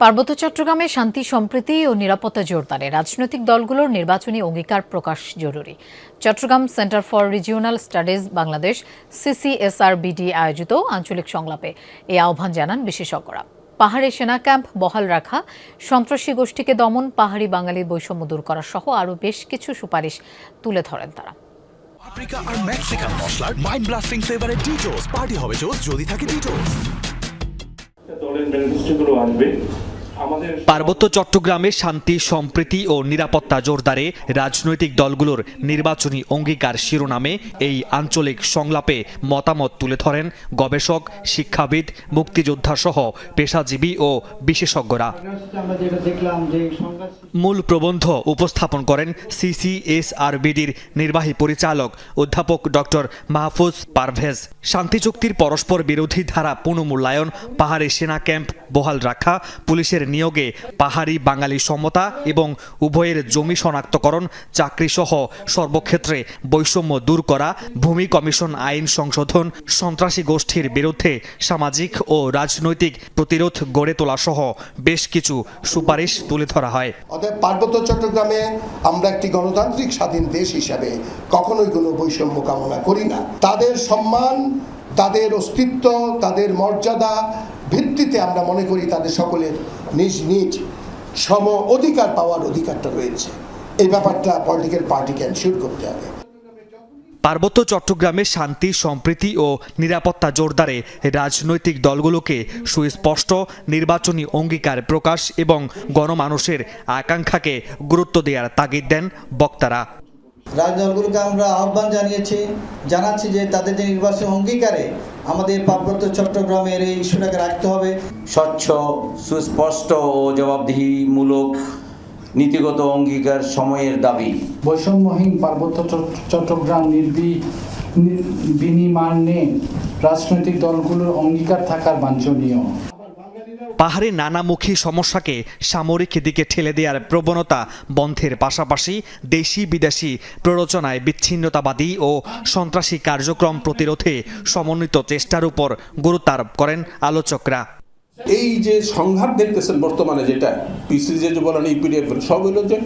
পার্বত্য চট্টগ্রামে শান্তি সম্প্রীতি ও নিরাপত্তা জোরদারে রাজনৈতিক দলগুলোর নির্বাচনী অঙ্গীকার প্রকাশ জরুরি। Chittagong centre for regional studies Bangladesh CCSRBD আয়োজিত আঞ্চলিক সংলাপে এই আহ্বান জানান বিশেষজ্ঞরা। পাহাড়ে সেনা ক্যাম্প বহাল রাখা, সন্ত্রাসী গোষ্ঠীকে দমন, পাহাড়ি বাঙালি বৈষম্য দূর করা সহ আরও বেশ কিছু সুপারিশ তুলে ধরেন তারা। আফ্রিকা আর মেক্সিকান মশলার মাইন্ড ব্লাস্টিং ফ্লেভারে ডিটোস পার্টি হবে জোস যদি থাকে ডিটোস। পার্বত্য চট্টগ্রামে শান্তি সম্প্রীতি ও নিরাপত্তা জোরদারে রাজনৈতিক দলগুলোর নির্বাচনী অঙ্গীকার শিরোনামে এই আঞ্চলিক সংলাপে মতামত তুলে ধরেন গবেষক, শিক্ষাবিদ, মুক্তিযোদ্ধা সহ পেশাজীবী ও বিশেষজ্ঞরা। মূল প্রবন্ধ উপস্থাপন করেন CCSRBDর নির্বাহী পরিচালক অধ্যাপক ডক্টর মাহফুজ পারভেজ। শান্তি চুক্তির পরস্পর বিরোধী ধারা পুনর্মূল্যায়ন, পাহাড়ে সেনা ক্যাম্প বহাল রাখা, পুলিশের নিয়োগে পাহাড়ি বাঙালি সমতা এবং উভয়ের জমি শনাক্তকরণ, চাকরিসহ সর্বক্ষেত্রে বৈষম্য দূর করা, ভূমি কমিশন আইন সংশোধন, সন্ত্রাসী গোষ্ঠীর বিরুদ্ধে সামাজিক ও রাজনৈতিক প্রতিরোধ গড়ে তোলা সহ বেশ কিছু সুপারিশ তুলে ধরা হয়। অতএব পার্বত্য চট্টগ্রামে আমরা একটি গণতান্ত্রিক স্বাধীন দেশ হিসাবে কখনোই কোনো বৈষম্য কামনা করি না। তাদের সম্মান, তাদের অস্তিত্ব, তাদের মর্যাদা ভিত্তিতে আমরা মনে করি তাদের সকলের নিজ নিজ সম অধিকার পাওয়ার অধিকারটা রয়েছে। এই ব্যাপারটা পলিটিক্যাল পার্টিকে এনশিওর করতে হবে। পার্বত্য চট্টগ্রামে শান্তি সম্প্রীতি ও নিরাপত্তা জোরদারে রাজনৈতিক দলগুলোকে সুস্পষ্ট নির্বাচনী অঙ্গীকার প্রকাশ এবং গণমানুষের আকাঙ্ক্ষাকে গুরুত্ব দেওয়ার তাগিদ দেন বক্তারা। রাজদলগুলোকে আমরা আহ্বান জানাচ্ছি যে তাদের যে নির্বাচনী অঙ্গীকারে আমাদের পার্বত্য চট্টগ্রামের এই ইস্যুটাকে রাখতে হবে। স্বচ্ছ, সুস্পষ্ট ও জবাবদিহিমূলক নীতিগত অঙ্গীকার সময়ের দাবি। বৈষম্যহীন পার্বত্য চট্টগ্রাম বিনির্মাণে রাজনৈতিক দলগুলোর অঙ্গীকার থাকার বাঞ্ছনীয়। পাহাড়ে নানামুখী সমস্যাকে সামরিক দিকে ঠেলে দেওয়ার প্রবণতা বন্ধের পাশাপাশি দেশি বিদেশি প্ররোচনায় বিচ্ছিন্নতাবাদী ও সন্ত্রাসী কার্যক্রম প্রতিরোধে সমন্বিত চেষ্টার উপর গুরুত্ব আরোপ করেন আলোচকরা। এই যে সংঘাত দেখতেছেন বর্তমানে, যেটা পিসি যে বলেন ইপিডিএফ সব হলো যে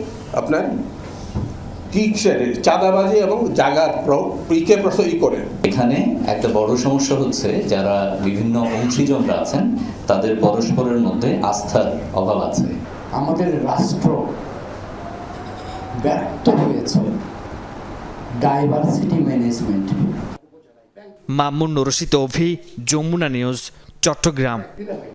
আপনার চাঁদাবাজি এবং জাগার করে। এখানে একটা বড় সমস্যা হচ্ছে যারা বিভিন্ন অংশীজনরা আছেন তাদের পরস্পরের মধ্যে আস্থার অভাব আছে। আমাদের রাষ্ট্র ব্যর্থ হয়েছে ডাইভার্সিটি ম্যানেজমেন্টে। মামুন রশিদ, যমুনা নিউজ, চট্টগ্রাম।